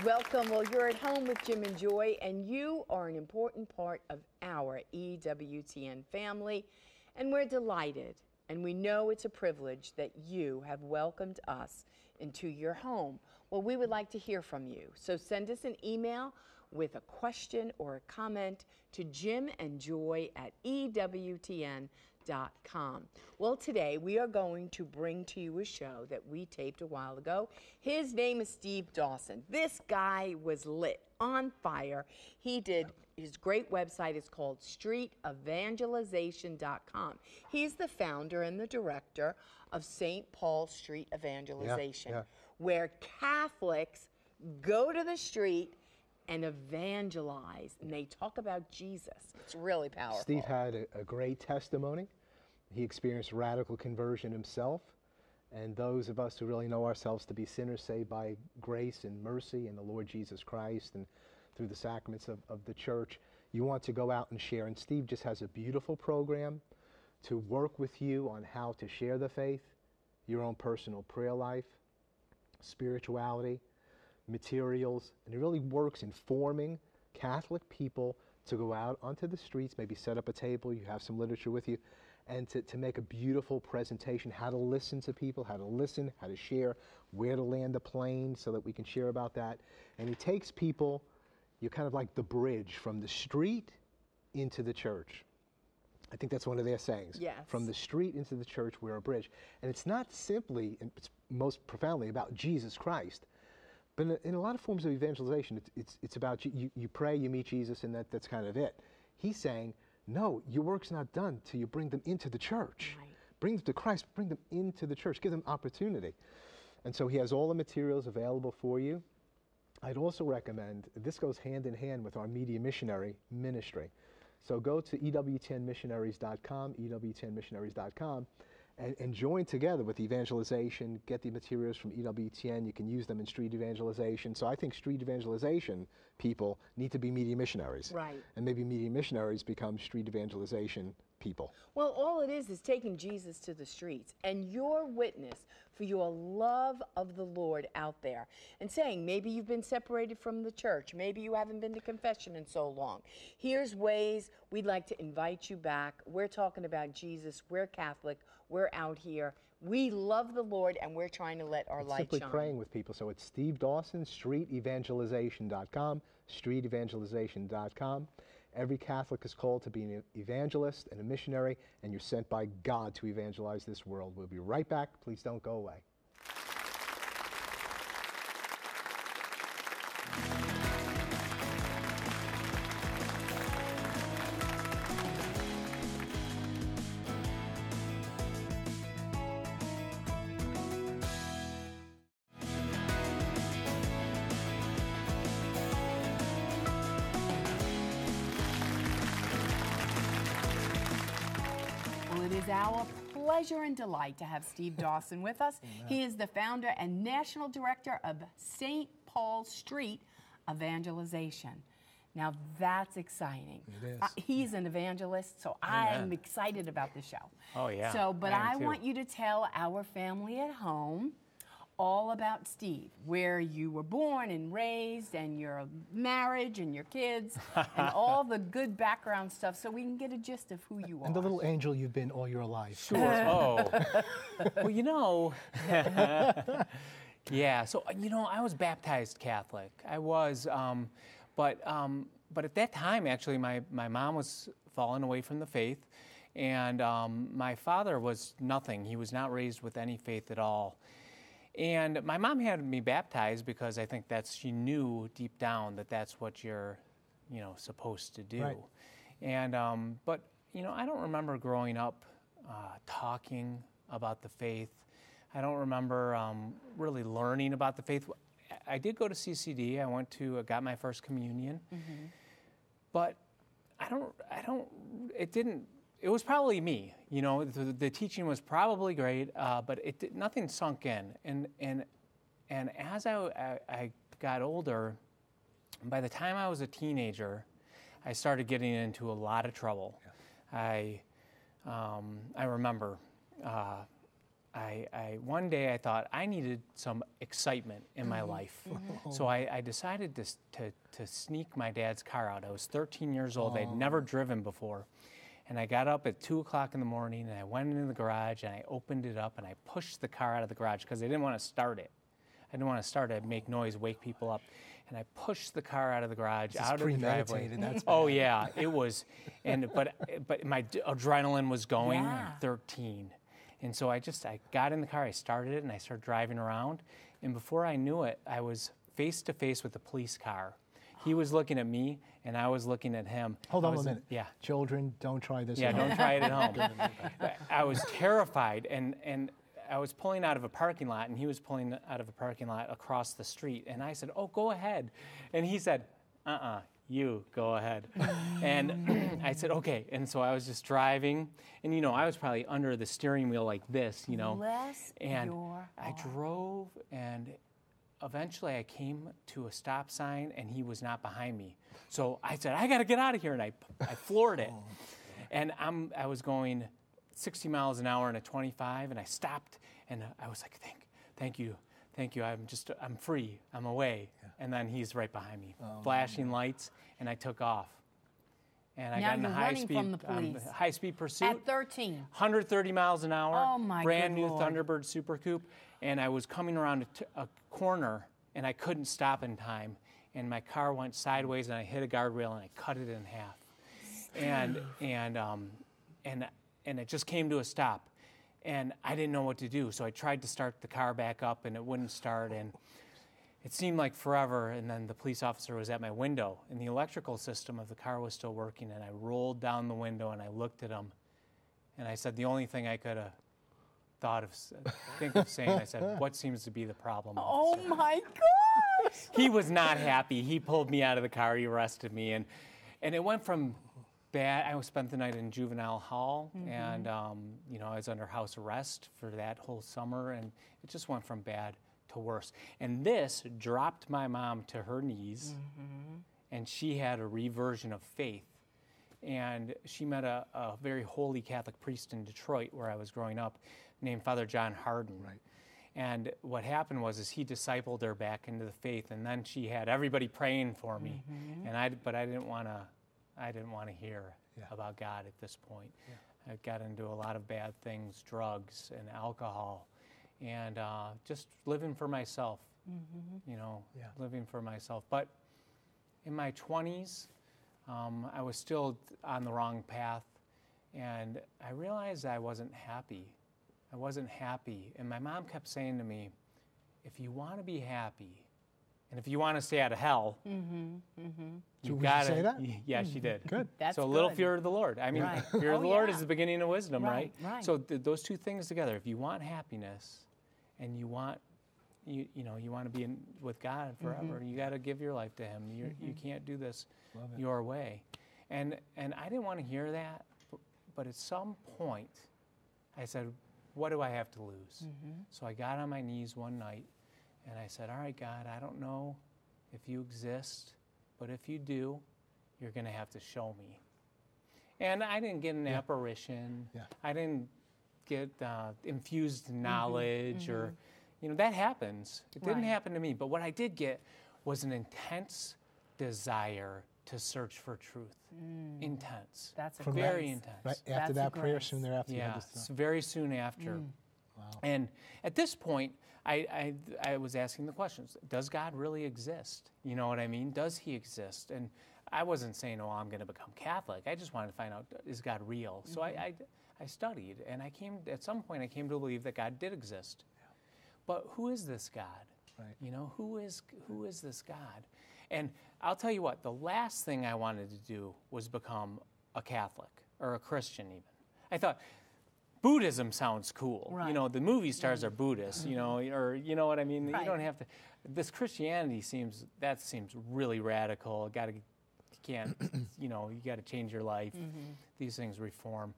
Welcome. Well, you're at home with Jim and Joy, and you are an important part of our EWTN family, and we're delighted, and we know it's a privilege that you have welcomed us into your home. Well, we would like to hear from you, so send us an email with a question or a comment to jimandjoy@ewtn.com. Well, today we are going to bring to you a show that we taped a while ago. His name is Steve Dawson. This guy was lit, on fire. His great website is called Street Evangelization.com. He's the founder and the director of St. Paul Street Evangelization, where Catholics go to the street and evangelize, and they talk about Jesus. It's really powerful. Steve had a great testimony. He experienced radical conversion himself, and those of us who really know ourselves to be sinners saved by grace and mercy in the Lord Jesus Christ and through the sacraments of the church, you want to go out and share. And Steve just has a beautiful program to work with you on how to share the faith, your own personal prayer life, spirituality, materials, and it really works in forming Catholic people to go out onto the streets, maybe set up a table, you have some literature with you, and to make a beautiful presentation, how to listen to people, how to listen, how to share, where to land the plane so that we can share about that. And he takes people, you're kind of like the bridge from the street into the church. I think that's one of their sayings. Yes. From the street into the church, we're a bridge. And it's not simply, and it's most profoundly about Jesus Christ. But in a lot of forms of evangelization, it's about you pray, you meet Jesus, and that's kind of it. He's saying, no, your work's not done till you bring them into the church. Right. Bring them to Christ, bring them into the church, give them opportunity. And so he has all the materials available for you. I'd also recommend, this goes hand in hand with our media missionary ministry. So go to ewtnmissionaries.com, ewtnmissionaries.com, and join together with evangelization, get the materials from EWTN. You can use them in street evangelization. So I think street evangelization people need to be media missionaries. Right. And maybe media missionaries become street evangelization people. Well, all it is taking Jesus to the streets and your witness for your love of the Lord out there, and saying maybe you've been separated from the church, maybe you haven't been to confession in so long. Here's ways we'd like to invite you back. We're talking about Jesus, we're Catholic, we're out here, we love the Lord, and we're trying to let our light simply shine. Praying with people. So it's Steve Dawson, streetevangelization.com, streetevangelization.com. Every Catholic is called to be an evangelist and a missionary, and you're sent by God to evangelize this world. We'll be right back. Please don't go away. Our pleasure and delight to have Steve Dawson with us. He is the founder and national director of St. Paul Street Evangelization. Now that's exciting. It is. He's an evangelist, so I'm excited about the show. Oh yeah. So, but I want you to tell our family at home all about Steve, where you were born and raised, and your marriage and your kids, and all the good background stuff, so we can get a gist of who you are. And the little angel you've been all your life. Sure. Well, yeah. So I was baptized Catholic. I was, but at that time, actually, my mom was falling away from the faith, and my father was nothing. He was not raised with any faith at all. And my mom had me baptized because I think she knew deep down that that's what you're, supposed to do. Right. And, but, I don't remember growing up talking about the faith. I don't remember really learning about the faith. I did go to CCD. I went to, got my first communion. Mm-hmm. But it was probably me, the teaching was probably great, but nothing sunk in. And as I got older, by the time I was a teenager, I started getting into a lot of trouble. Yeah. I remember one day I thought I needed some excitement in my life. So I decided to sneak my dad's car out. I was 13 years old. I'd never driven before. And I got up at 2 o'clock in the morning, and I went into the garage, and I opened it up, and I pushed the car out of the garage because I didn't want to start it. I didn't want to start it. It'd make noise, wake people up. And I pushed the car out of the garage, out of the driveway. That's oh, yeah, it was. But my adrenaline was going, Yeah. 13. And so I got in the car, I started it, and I started driving around. And before I knew it, I was face to face with a police car. He was looking at me, and I was looking at him. Hold on a minute. Yeah. Children, don't try this Yeah, at home. don't try it at home. I was terrified, and I was pulling out of a parking lot, and he was pulling out of a parking lot across the street. And I said, oh, go ahead. And he said, you go ahead. And I said, okay. And so I was just driving, and, I was probably under the steering wheel like this, Bless And your I heart. drove, and eventually I came to a stop sign, and he was not behind me. So I said, I got to get out of here, and I floored it. And I was going 60 miles an hour in a 25, and I stopped, and I was like, thank you. I'm free, I'm away. Yeah. And then he's right behind me, flashing lights, and I took off. And I Now got in a you're running from the police. high-speed pursuit. At 13. 130 miles an hour. Oh, my brand good new Lord. Thunderbird Super Coupe, and I was coming around a corner, and I couldn't stop in time, and my car went sideways, and I hit a guardrail, and I cut it in half. And it just came to a stop, and I didn't know what to do. So I tried to start the car back up, and it wouldn't start, and it seemed like forever. And then the police officer was at my window, and the electrical system of the car was still working. And I rolled down the window, and I looked at him, and I said, the only thing I could have think of saying, I said, what seems to be the problem, Oh, officer? my gosh. He was not happy. He pulled me out of the car. He arrested me, and it went from bad. I spent the night in juvenile hall, and I was under house arrest for that whole summer, and it just went from bad to worse. And this dropped my mom to her knees, and she had a reversion of faith. And she met a very holy Catholic priest in Detroit, where I was growing up, named Father John Harden. Right. And what happened was he discipled her back into the faith, and then she had everybody praying for me, but I didn't want to hear about God at this point. Yeah. I got into a lot of bad things, drugs and alcohol, and just living for myself, living for myself. But in my 20s, I was still on the wrong path, and I realized I wasn't happy. And my mom kept saying to me, if you want to be happy, and if you want to stay out of hell, you got to. Say that? Yeah, she did. Good. That's so a little good. fear of the Lord. I mean, Right. fear of the Oh, Lord yeah. is the beginning of wisdom, right? Right. So those two things together. If you want happiness, and you want, you want to be with God forever, you got to give your life to Him. You can't do this your way. And I didn't want to hear that, but at some point, I said, what do I have to lose? So I got on my knees one night, and I said, all right, God, I don't know if you exist, but if you do, you're going to have to show me. And I didn't get an apparition. Yeah. I didn't get infused knowledge or, that happens. It didn't Right. happen to me. But what I did get was an intense desire to search for truth. Intense. That's a From very grace. intense. Right That's after a that prayer, grace. soon thereafter. you had Yeah, this it's thought. very soon after. Wow. And at this point, I was asking the questions. Does God really exist? You know what I mean? Does He exist? And I wasn't saying, oh, I'm going to become Catholic. I just wanted to find out, is God real? So I studied, and at some point I came to believe that God did exist. Yeah. But who is this God? Right. Who is this God? And I'll tell you what, the last thing I wanted to do was become a Catholic or a Christian even. I thought, Buddhism sounds cool. Right. The movie stars are Buddhists, or you know what I mean? Right. You don't have to. This Christianity seems really radical. You got to change your life. These things reform.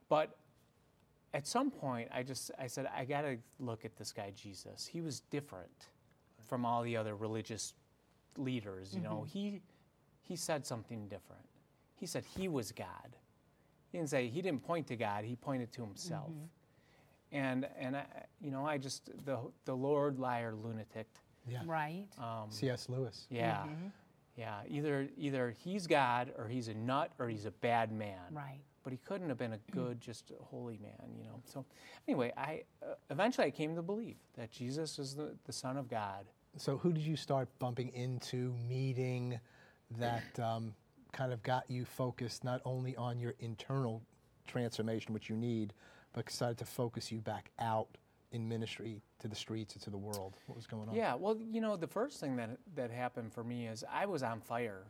But at some point, I said, I got to look at this guy, Jesus. He was different from all the other religious leaders. He said something different. He said he was God. He didn't point to God, he pointed to himself. And I, I just the Lord, liar, lunatic. Yeah. Right. C.S. Lewis. Yeah. Yeah. Either he's God, or he's a nut, or he's a bad man. Right. But he couldn't have been a good, just a holy man, So anyway, eventually I came to believe that Jesus is the Son of God. So who did you start bumping into, meeting, that kind of got you focused not only on your internal transformation, which you need, but decided to focus you back out in ministry to the streets and to the world? What was going on? Yeah, well, the first thing that happened for me is I was on fire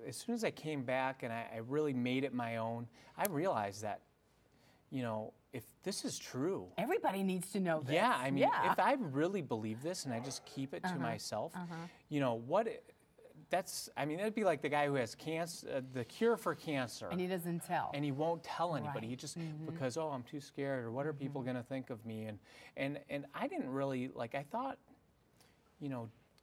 as soon as I came back and I really made it my own. I realized that, if this is true, everybody needs to know this. Yeah, I mean, if I really believe this and I just keep it to myself, that'd be like the guy who has cancer, the cure for cancer. And he doesn't tell. And he won't tell anybody. Right. He just, because, I'm too scared, or what are people going to think of me? And I didn't really, I thought,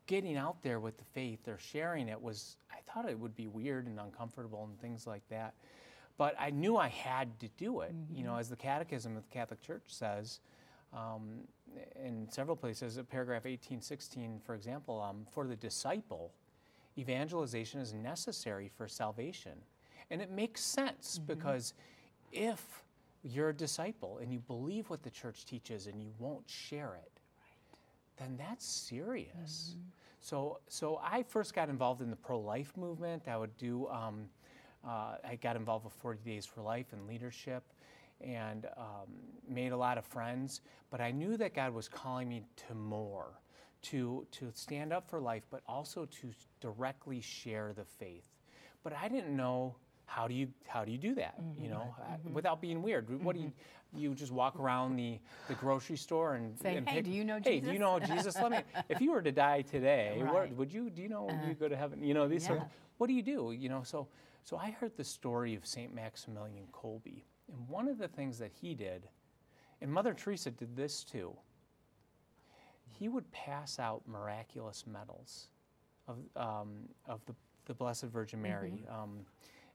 getting out there with the faith or sharing it I thought it would be weird and uncomfortable and things like that. But I knew I had to do it. As the Catechism of the Catholic Church says, in several places, paragraph 1816, for example, for the disciple, evangelization is necessary for salvation. And it makes sense because if you're a disciple and you believe what the church teaches and you won't share it, then that's serious. So I first got involved in the pro-life movement. I would do, I got involved with 40 Days for Life and leadership, and made a lot of friends. But I knew that God was calling me to more. To stand up for life, but also to directly share the faith. But I didn't know how do you do that, without being weird. What do you just walk around the grocery store and say, and hey, pick, do you know hey, Jesus? do you know Jesus? If you were to die today, Right. would you? Do you know you go to heaven? These sort of, what do you do? So I heard the story of Saint Maximilian Kolbe, and one of the things that he did, and Mother Teresa did this too. He would pass out miraculous medals of the Blessed Virgin Mary,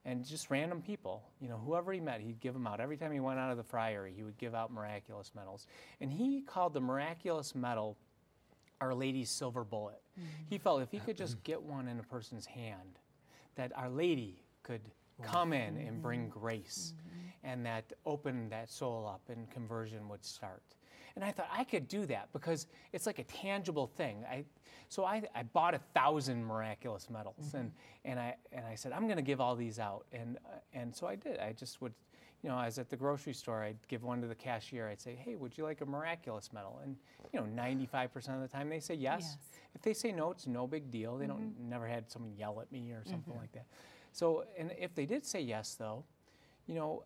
and just random people, whoever he met, he'd give them out. Every time he went out of the friary, he would give out miraculous medals. And he called the miraculous medal Our Lady's Silver Bullet. He felt if he could just get one in a person's hand, that Our Lady could come in and bring grace, and that open that soul up and conversion would start. And I thought I could do that because it's like a tangible thing. So I bought 1,000 miraculous medals, and I said, I'm going to give all these out. And so I did. I just would, I was at the grocery store. I'd give one to the cashier. I'd say, hey, would you like a miraculous medal? And 95% of the time they say yes. If they say no, it's no big deal. They never had someone yell at me or something like that. So, and if they did say yes, though,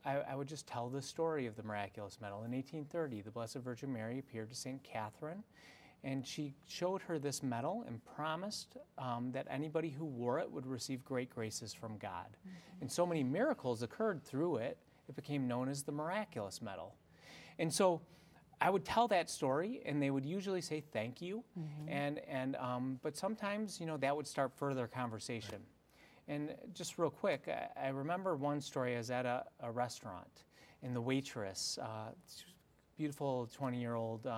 I would just tell the story of the miraculous medal. In 1830, the Blessed Virgin Mary appeared to St. Catherine, and she showed her this medal and promised that anybody who wore it would receive great graces from God. And so many miracles occurred through it, it became known as the miraculous medal. And so I would tell that story, and they would usually say thank you, but sometimes, that would start further conversation. And just real quick, I remember one story. I was at a restaurant, and the waitress, beautiful 20-year-old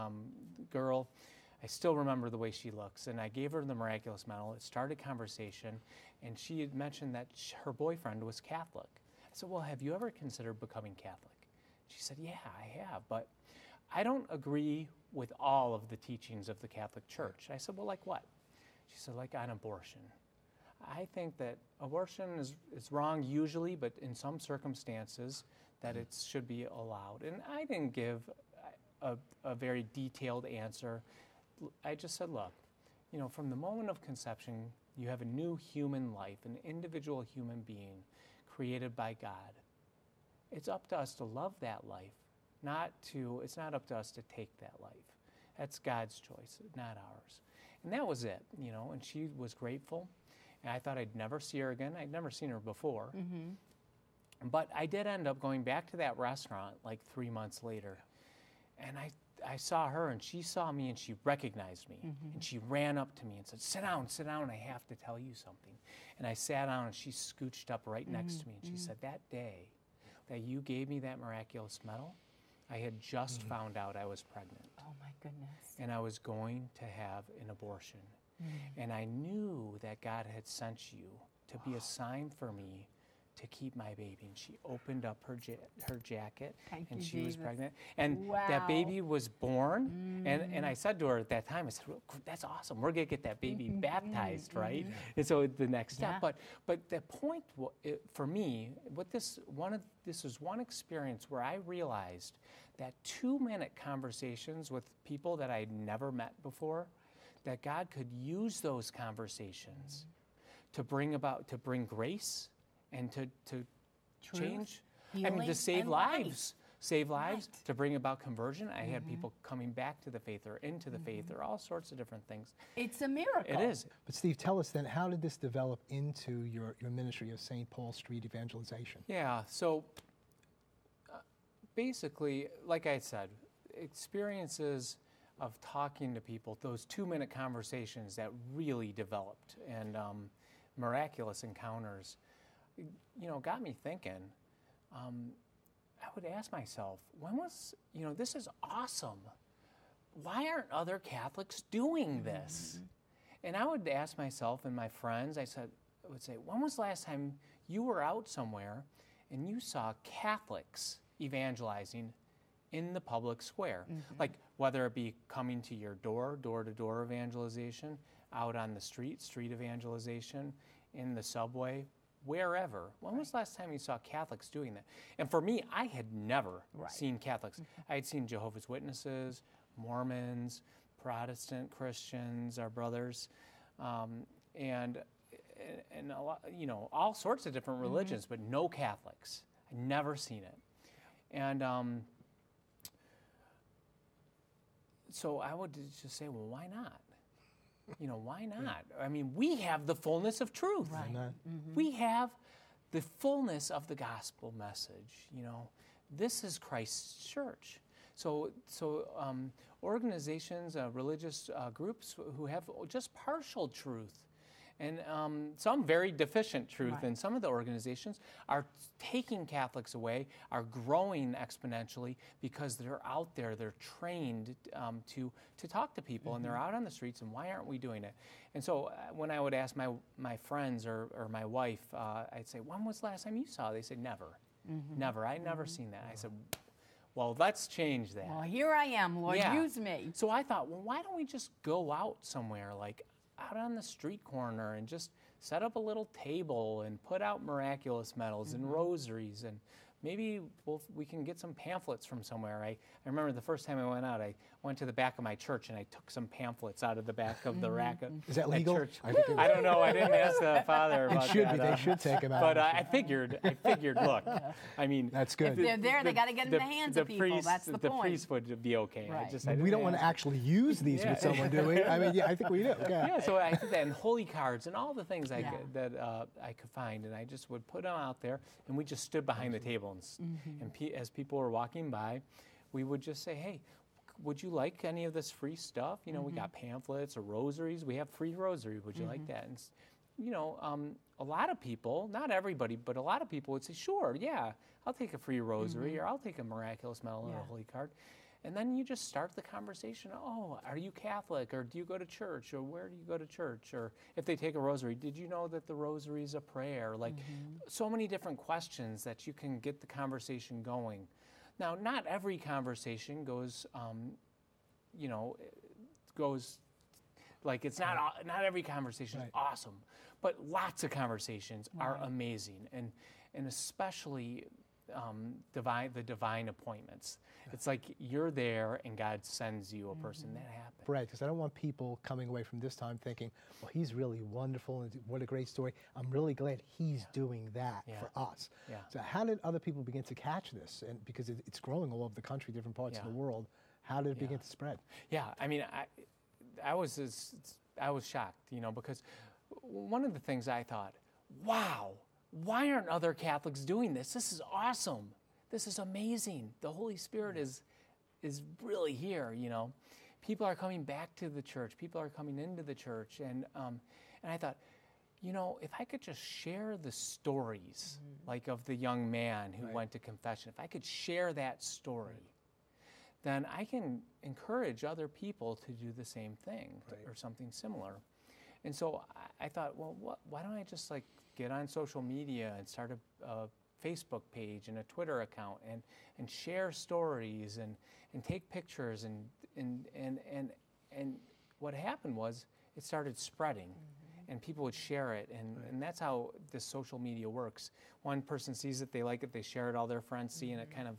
girl, I still remember the way she looks, and I gave her the miraculous medal. It started conversation, and she had mentioned that her boyfriend was Catholic. I said, well, have you ever considered becoming Catholic? She said, yeah, I have, but I don't agree with all of the teachings of the Catholic Church. I said, well, like what? She said, like on abortion. I think that abortion is wrong usually, but in some circumstances that it should be allowed. And I didn't give a very detailed answer. I just said, look, from the moment of conception, you have a new human life, an individual human being created by God. It's up to us to love that life, it's not up to us to take that life. That's God's choice, not ours. And that was it, and she was grateful. And I thought I'd never see her again. I'd never seen her before. But I did end up going back to that restaurant like 3 months later. And I saw her, and she saw me, and she recognized me. And she ran up to me and said, sit down, I have to tell you something. And I sat down, and she scooched up right next to me. And she said, that day that you gave me that miraculous medal, I had just found out I was pregnant. Oh my goodness. And I was going to have an abortion. And I knew that God had sent you to be a sign for me to keep my baby. And she opened up her jacket, and she was pregnant. And that baby was born. And I said to her at that time, I said, well, that's awesome. We're going to get that baby baptized, right? And so the next step. But the point for me, this was one experience where I realized that 2-minute conversations with people that I'd never met before, that God could use those conversations to bring grace and to change, healing, to save and lives. Save lives, Right. to bring about conversion. I had people coming back to the faith or into the faith or all sorts of different things. It's a miracle. It is. But Steve, tell us then, how did this develop into your ministry of St. Paul Street Evangelization? Yeah, so basically, like I said, experiences of talking to people, those 2-minute conversations that really developed, and miraculous encounters, got me thinking. I would ask myself, this is awesome. Why aren't other Catholics doing this? And I would ask myself and my friends, I would say, when was the last time you were out somewhere and you saw Catholics evangelizing in the public square? Like whether it be coming to your door-to-door evangelization, out on the street evangelization, in the subway, wherever. When was the last time you saw Catholics doing that? And for me, I had never seen Catholics. I had seen Jehovah's Witnesses, Mormons, Protestant Christians, our brothers, and a lot, all sorts of different religions, but no Catholics. I'd never seen it. And so I would just say, well, why not? Why not? I mean, we have the fullness of truth. Right. We have the fullness of the gospel message. This is Christ's church. So organizations, religious groups who have just partial truth, and some very deficient truth in some of the organizations, are taking Catholics away, are growing exponentially because they're out there, they're trained to talk to people, and they're out on the streets, and why aren't we doing it? And so when I would ask my friends or my wife, I'd say, when was the last time you saw it? They said, never. Never. I'd never seen that. I said, well, let's change that. Well, here I am, Lord, use me. So I thought, well, why don't we just go out somewhere, like out on the street corner, and just set up a little table and put out miraculous medals and rosaries, and maybe we can get some pamphlets from somewhere. I remember the first time I went out, I went to the back of my church and I took some pamphlets out of the back of the rack. Is that legal? Church. I don't know. I didn't ask the father about it should that. Be. They should take them out. But I figured, look, I mean, that's good. If they're there, they got to get in the hands of people. That's the point. The priest would be okay. Right. We don't want to actually use these with someone, do we? I mean, I think we do. Yeah, so I did that, and holy cards and all the things that I could find, and I just would put them out there, and we just stood behind the table, and as people were walking by, we would just say, hey, would you like any of this free stuff? We got pamphlets or rosaries. We have free rosary. Would you like that? And, a lot of people, not everybody, but a lot of people would say, sure, yeah, I'll take a free rosary, or I'll take a miraculous medal or a holy card. And then you just start the conversation. Oh, are you Catholic, or do you go to church, or where do you go to church? Or if they take a rosary, did you know that the rosary is a prayer? Like so many different questions that you can get the conversation going. Now, not every conversation goes, goes like it's not every conversation is awesome, but lots of conversations are amazing, and especially the divine appointments. It's like you're there and God sends you a person. That happens. Right, because I don't want people coming away from this time thinking, well, he's really wonderful and what a great story. I'm really glad he's doing that for us. Yeah. So how did other people begin to catch this? And because it's growing all over the country, different parts of the world, how did it begin to spread? Yeah, I mean, I was shocked, because one of the things I thought, wow, why aren't other Catholics doing this? This is awesome. This is amazing. The Holy Spirit is really here, People are coming back to the church. People are coming into the church. And I thought, if I could just share the stories, like of the young man who went to confession, if I could share that story, then I can encourage other people to do the same thing or something similar. And so I thought, well, why don't I just like get on social media and start a Facebook page and a Twitter account and share stories and take pictures and what happened was it started spreading. And people would share it, and that's how this social media works. One person sees it, they like it, they share it, all their friends see, and it kind of,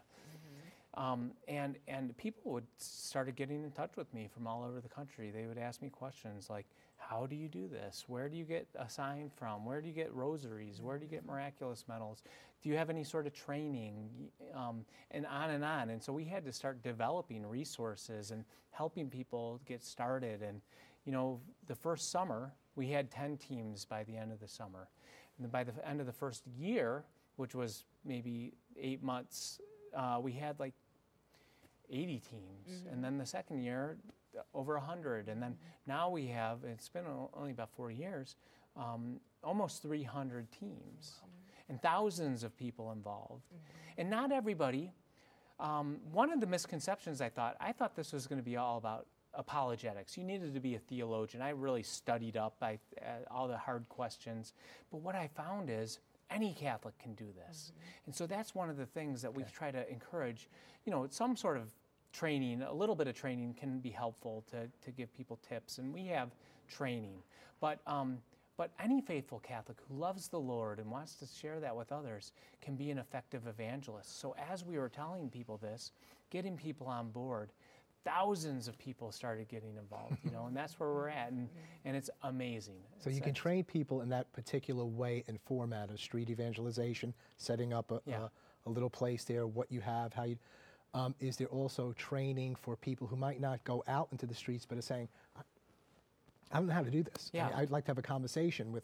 and people would started getting in touch with me from all over the country. They would ask me questions like, how do you do this? Where do you get a sign from? Where do you get rosaries? Where do you get miraculous medals? Do you have any sort of training? And on and on. And so we had to start developing resources and helping people get started. And you know, the first summer, we had 10 teams by the end of the summer. And then by the end of the first year, which was maybe 8 months, we had like 80 teams. And then the second year, over 100. And then now we have, it's been only about 4 years, almost 300 teams. And thousands of people involved. And not everybody, one of the misconceptions I thought this was going to be all about apologetics. You needed to be a theologian. I really studied up all the hard questions. But what I found is any Catholic can do this. And so that's one of the things that we try to encourage. You know, some sort of training, a little bit of training can be helpful to give people tips. And we have training. But any faithful Catholic who loves the Lord and wants to share that with others can be an effective evangelist. So as we were telling people this, getting people on board, thousands of people started getting involved, you know, and that's where we're at, and it's amazing. So you can train people in that particular way and format of street evangelization, setting up a little place there, what you have, how you. Is there also training for people who might not go out into the streets but are saying, I don't know how to do this. Yeah. I'd like to have a conversation with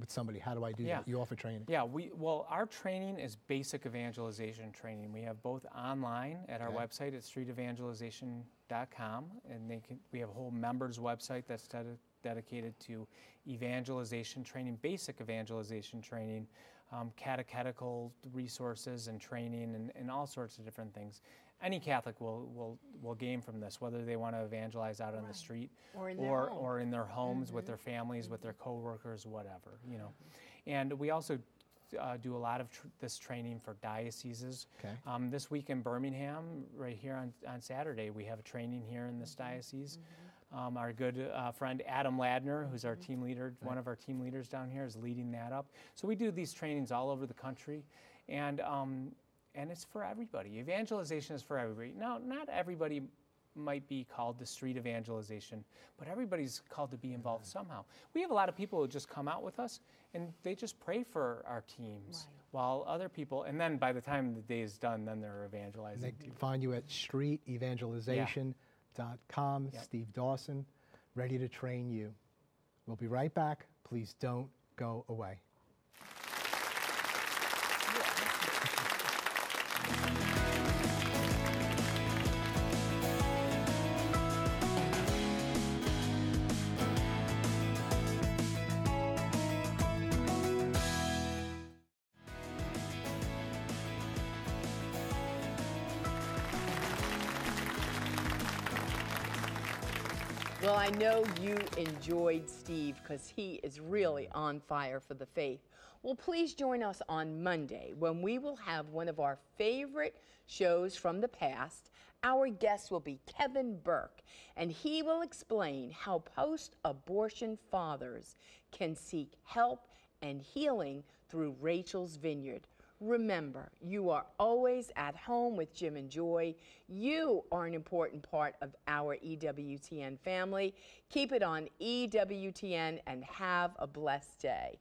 somebody. How do I do that? You offer training. Yeah, well, our training is basic evangelization training. We have both online at our website at streetevangelization.com, and we have a whole members website that's dedicated to evangelization training, basic evangelization training, catechetical resources and training, and all sorts of different things. Any Catholic will gain from this, whether they want to evangelize out on the street or in their homes with their families, with their coworkers, whatever, you know. And we also do a lot of this training for dioceses. This week in Birmingham, right here on Saturday, we have a training here in this diocese. Our good friend Adam Ladner, who's our team leader, one of our team leaders down here, is leading that up. So we do these trainings all over the country, and it's for everybody. Evangelization is for everybody. Now, not everybody might be called to street evangelization, but everybody's called to be involved somehow. We have a lot of people who just come out with us, and they just pray for our teams, while other people, and then by the time the day is done, then they're evangelizing. They can find you at streetevangelization.com. Steve Dawson, ready to train you. We'll be right back. Please don't go away. Well, I know you enjoyed Steve because he is really on fire for the faith. Well, please join us on Monday when we will have one of our favorite shows from the past. Our guest will be Kevin Burke, and he will explain how post-abortion fathers can seek help and healing through Rachel's Vineyard. Remember, you are always at home with Jim and Joy. You are an important part of our EWTN family. Keep it on EWTN and have a blessed day.